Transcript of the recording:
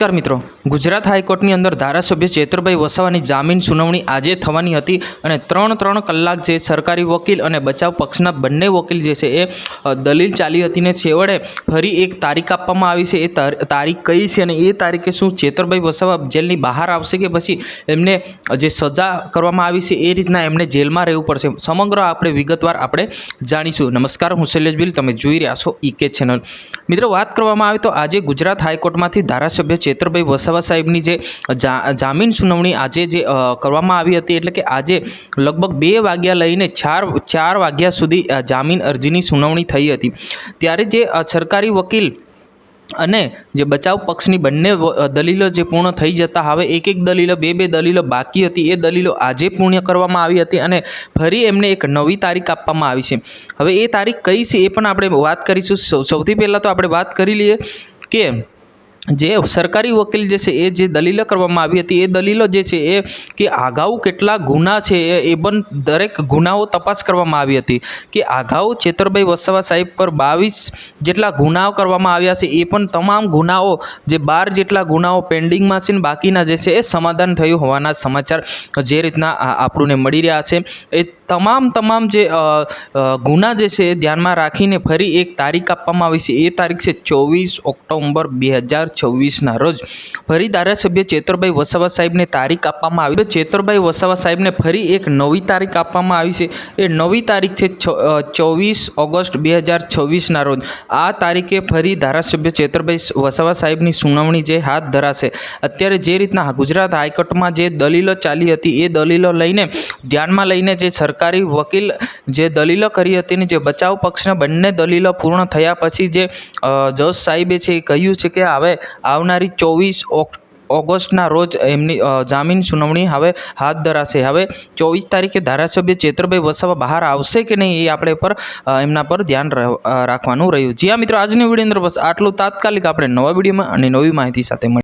नमस्कार मित्रों, गुजरात हाईकोर्टनी अंदर धारासभ्य चेतरभाई वसावानी जामीन सुनावणी आजे थवानी हती अने 3 कलाक जे सरकारी वकील अने बचाव पक्षना बंने वकील जे छे ए दलील चाली हती ने छेवड़े फरी एक तारीख आपवामां आवी छे। ए तारीख कई छे अने ए तारीखे शुं चेतरभाई वसावा जेलनी बहार आवशे के पछी एमने जे सजा करवामां आवी छे ए रीतना एमणे जेलमां रहेवुं पड़शे, समग्र आपणे विगतवार आपणे जाणीशुं। नमस्कार, हुं शैलेष बिल, तमे जोई रह्या छो ईके चेनल। मित्रों, वात करवामां आवे तो आजे गुजरात हाईकोर्टमांथी धारासभ्य चेतरभाई वसावा साहेबनी जे जामीन सुनावणी आजे जे करवामां आवी हती, एटले के आजे लगभग 2 वाग्या लईने 4 वाग्या सुधी जामीन अरजीनी सुनावणी थई हती। त्यारे जे सरकारी वकील अने जे बचाव पक्षनी बंने दलीलो जे पूर्ण थई जता हवे एक दलीलो बे दलीलो बाकी हती ए दलीलो आजे पूर्ण करवामां आवी हती अने फरी एमने एक नवी तारीख आपवामां आवी छे। हवे ए तारीख कई छे ए पण आपणे वात करीशुं। सौथी पहेला तो आपणे वात करी लईए के जे सरकारी वकील जे छे ए जे दलीलो करवामां आवी हती ए दलीलो जे छे ए के आगाऊ केटला गुना छे ए पण दरेक गुनाओ तपास करवामां आवी हती के आगाऊ चेतरभाई वसावा साहेब पर 22 जेटला गुनाओ करवामां आव्या छे ए पण तमाम गुनाओ जे 12 जेटला गुनाओ पेन्डिंगमां छे ने बाकीना जे छे ए समाधान थयुं होवाना समाचार जे रीतना आपणे मळी रह्या छे। ए तमाम जे गुना जे छे ध्यानमां राखीने फरी एक तारीख आपवामां आवी छे। ए तारीख छे 24 ऑक्टोबर 2024 ना रोज फरी धारासभ्य चेतरभाई वसावा साहेब ने तारीख आपवामां आवी। चेतरभाई वसावा साहेब ने फरी एक नवी तारीख आपवामां आवी छे। ए नवी तारीख छे 24 ऑगस्ट 2026 ना रोज। आ तारीखे फरी धारासभ्य चेतरभाई वसावा साहेब नी सुनावणी जे हाथ धराशे। अत्यारे जे रीतना गुजरात हाईकोर्टमां जे दलीलो चाली हती ए दलीलो लईने ध्यानमां लईने जे सरकारी वकील जे दलीलो करी हती ने जे बचाव पक्षना बंने दलीलो पूर्ण थया पछी जे जज साहेबे छे कह्युं छे के हवे आवनारी 24 ऑगस्टना रोज एमनी जामीन सुनावणी हवे हाथ धराशे। हवे 24 तारीखे धारासभ्य चेतरभाई वसावा बहार आवशे के नहीं ए आपणे पर एमना पर ध्यान राखवानुं रह्युं। जी हाँ मित्रों, आजनी विडियो अंदर बस आटલું। तात्कालिक आपणे नवा विडियोमां अने नवी माहिती साथे